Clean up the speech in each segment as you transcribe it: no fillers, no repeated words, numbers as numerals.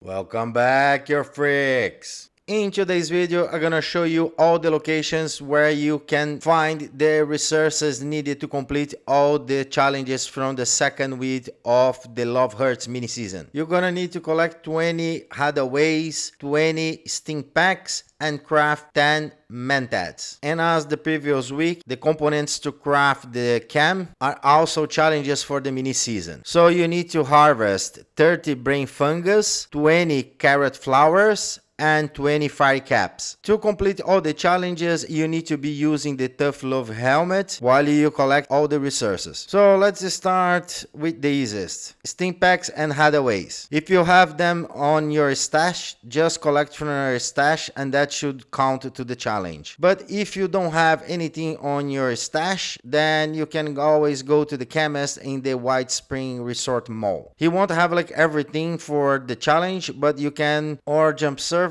Welcome back, your freaks! In today's video, I'm gonna show you all the locations where you can find the resources needed to complete all the challenges from the second week of the Love Hurts mini season. You're gonna need to collect 20 RadAways, 20 Stimpaks, and craft 10 Mentats. And as the previous week, the components to craft the cam are also challenges for the mini season. So you need to harvest 30 brain fungus, 20 carrot flowers, and 20 Firecaps. To complete all the challenges, you need to be using the Tough Love helmet while you collect all the resources. So let's start with the easiest. Stimpaks and RadAways. If you have them on your stash, just collect from your stash and that should count to the challenge. But if you don't have anything on your stash, then you can always go to the chemist in the White Spring Resort Mall. He won't have like everything for the challenge, but you can or jump server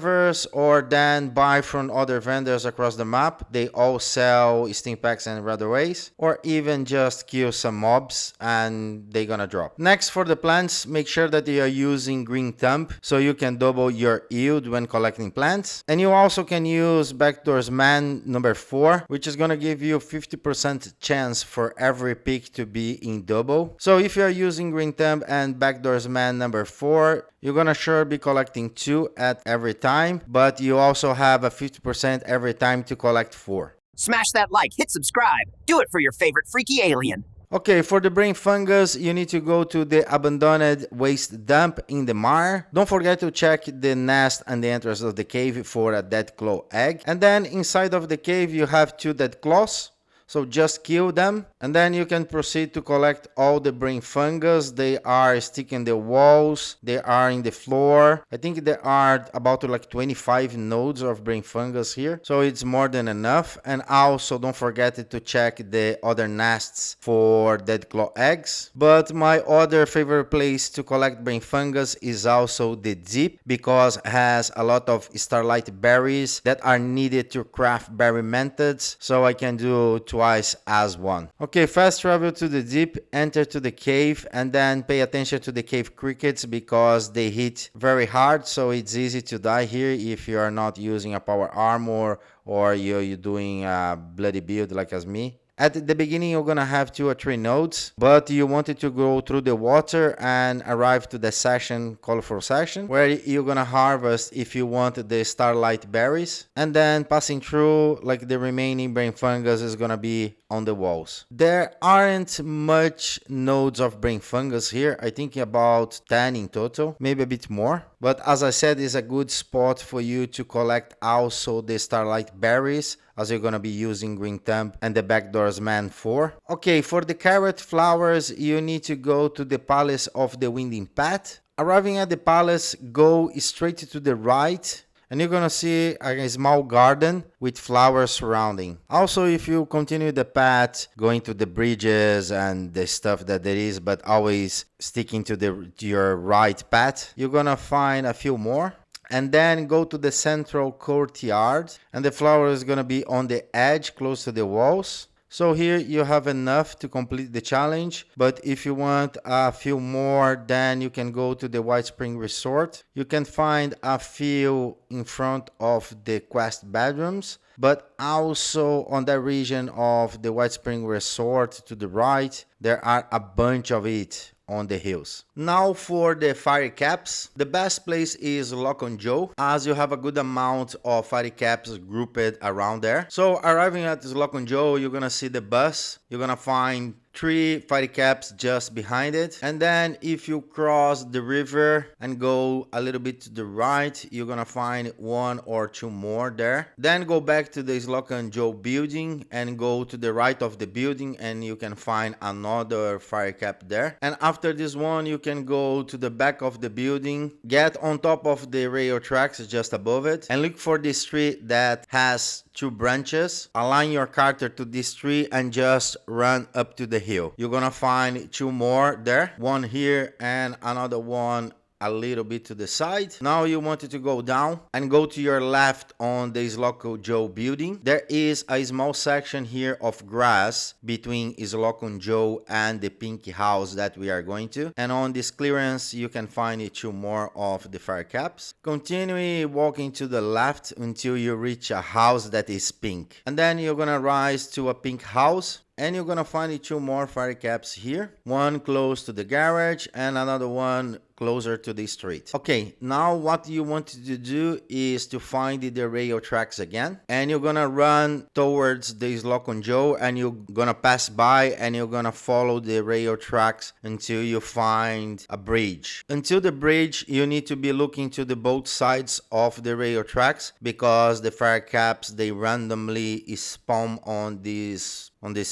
or then buy from other vendors across the map. They all sell Stimpaks and RadAways, or even just kill some mobs and they're gonna drop. Next, for the plants, make sure that you are using green thumb so you can double your yield when collecting plants. And you also can use Backdoors Man number 4, which is gonna give you 50% chance for every pick to be in double. So if you are using green thumb and Backdoors Man number 4, you're gonna sure be collecting 2 at every time, but you also have a 50% every time to collect 4. Smash that like, hit subscribe. Do it for your favorite freaky alien. Okay, for the brain fungus, you need to go to the abandoned waste dump in the mire. Don't forget to check the nest and the entrance of the cave for a dead claw egg. And then inside of the cave, you have 2 dead claws. So just kill them and then you can proceed to collect all the brain fungus. They are sticking the walls, they are in the floor. I think there are about like 25 nodes of brain fungus here. So it's more than enough. And also don't forget to check the other nests for dead claw eggs. But my other favorite place to collect brain fungus is also the deep, because it has a lot of starlight berries that are needed to craft berry mentats. So I can do twice as one. Okay, fast travel to the deep, enter to the cave, and then pay attention to the cave crickets because they hit very hard, so it's easy to die here if you are not using a power armor or you're doing a bloody build like as me. At the beginning, you're gonna have 2 or 3 nodes, but you wanted to go through the water and arrive to the section, colorful section, where you're gonna harvest if you want the starlight berries, and then passing through like the remaining brain fungus is gonna be on the walls. There aren't much nodes of brain fungus here. I think about 10 in total, maybe a bit more. But as I said, it's a good spot for you to collect also the starlight berries, as you're gonna be using green thumb and the Backdoors Man 4. Okay, for the carrot flowers, you need to go to the Palace of the Winding Path. Arriving at the palace, go straight to the right, and you're gonna see a small garden with flowers surrounding. Also, if you continue the path, going to the bridges and the stuff that there is, but always sticking to your right path, you're gonna find a few more. And then go to the central courtyard, and the flower is gonna be on the edge close to the walls. So here you have enough to complete the challenge, but if you want a few more, then you can go to the White Spring Resort. You can find a few in front of the quest bedrooms, but also on that region of the White Spring Resort to the right, there are a bunch of it on the hills. Now for the Firecaps, the best place is Lock on Joe, as you have a good amount of Firecaps grouped around there. So arriving at this Lock on Joe, you're gonna see the bus, you're gonna find 3 Firecaps just behind it, and then if you cross the river and go a little bit to the right, you're gonna find 1 or 2 more there. Then go back to the Lock on Joe building and go to the right of the building and you can find another Firecap there. And after this one, you can go to the back of the building, get on top of the rail tracks just above it, and look for this tree that has 2 branches. Align your character to this tree and just run up to the hill. You're gonna find 2 more there, one here and another one a little bit to the side. Now you want it to go down and go to your left on the Slocum Joe building. There is a small section here of grass between Slocum Joe and the pink house that we are going to. And on this clearance, you can find 2 more of the Firecaps. Continue walking to the left until you reach a house that is pink. And then you're gonna rise to a pink house. And you're gonna find 2 more Firecaps here. One close to the garage and another one closer to the street. Okay, now what you want to do is to find the rail tracks again. And you're gonna run towards the Slocum Joe and you're gonna pass by and you're gonna follow the rail tracks until you find a bridge. Until the bridge, you need to be looking to the both sides of the rail tracks because the Firecaps, they randomly spawn on this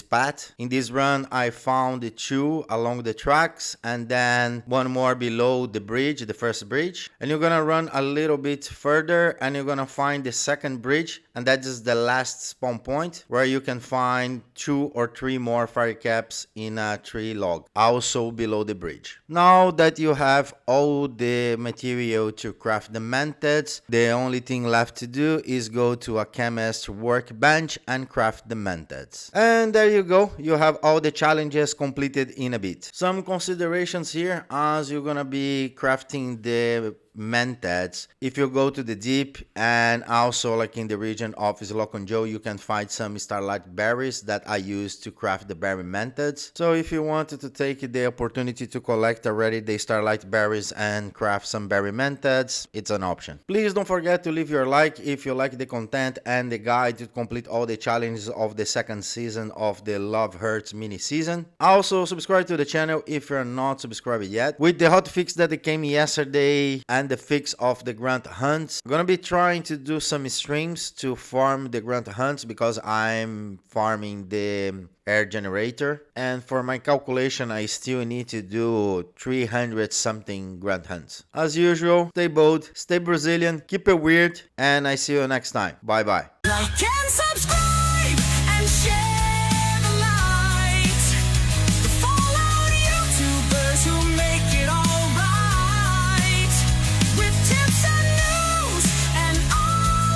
path. In this run, I found 2 along the tracks and then 1 more below the bridge, the first bridge. And you're gonna run a little bit further and you're gonna find the second bridge, and that is the last spawn point where you can find 2 or 3 more Firecaps in a tree log, also below the bridge. Now that you have all the material to craft the Mentats, the only thing left to do is go to a chemist workbench and craft the Mentats. And there you go, you have all the challenges completed in a bit. Some considerations here as you're gonna be crafting the Mentats. If you go to the deep and also like in the region of Slocum Joe, you can find some starlight berries that I use to craft the berry Mentats. So if you wanted to take the opportunity to collect already the starlight berries and craft some berry Mentats, it's an option. Please don't forget to leave your like if you like the content and the guide to complete all the challenges of the second season of the Love Hurts mini season. Also subscribe to the channel if you're not subscribed yet. With the hotfix that came yesterday and the fix of the grunt hunts, I'm gonna be trying to do some streams to farm the grunt hunts because I'm farming the air generator, and for my calculation I still need to do 300 something grunt hunts. As usual, stay bold, stay Brazilian, keep it weird, and I see you next time. Bye bye. Like and subscribe!